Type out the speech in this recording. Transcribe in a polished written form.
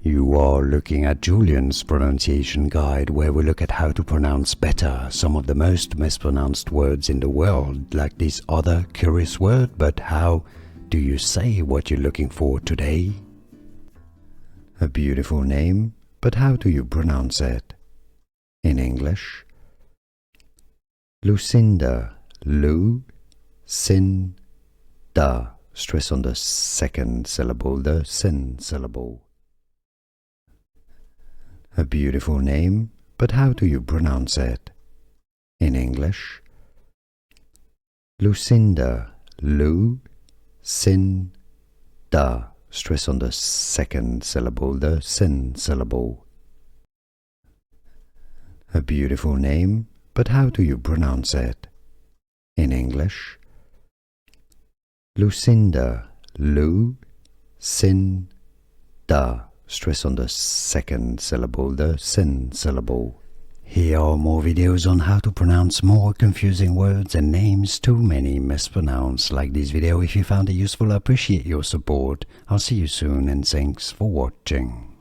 You are looking at Julian's pronunciation guide, where we look at how to pronounce better some of the most mispronounced words in the world, like this other curious word. But how do you say what you're looking for today? A beautiful name, but how do you pronounce it? In English, Lucinda, Lu-sin-da. Stress on the second syllable, the sin syllable. A beautiful name, but how do you pronounce it? In English, Lucinda, Lu-sin-da. Stress on the second syllable, the sin syllable. A beautiful name, but how do you pronounce it? In English, Lucinda, Lu-sin-da. Stress on the second syllable, the sin syllable. Here are more videos on how to pronounce more confusing words and names too many mispronounced. Like this video if you found it useful. I appreciate your support. I'll see you soon and thanks for watching.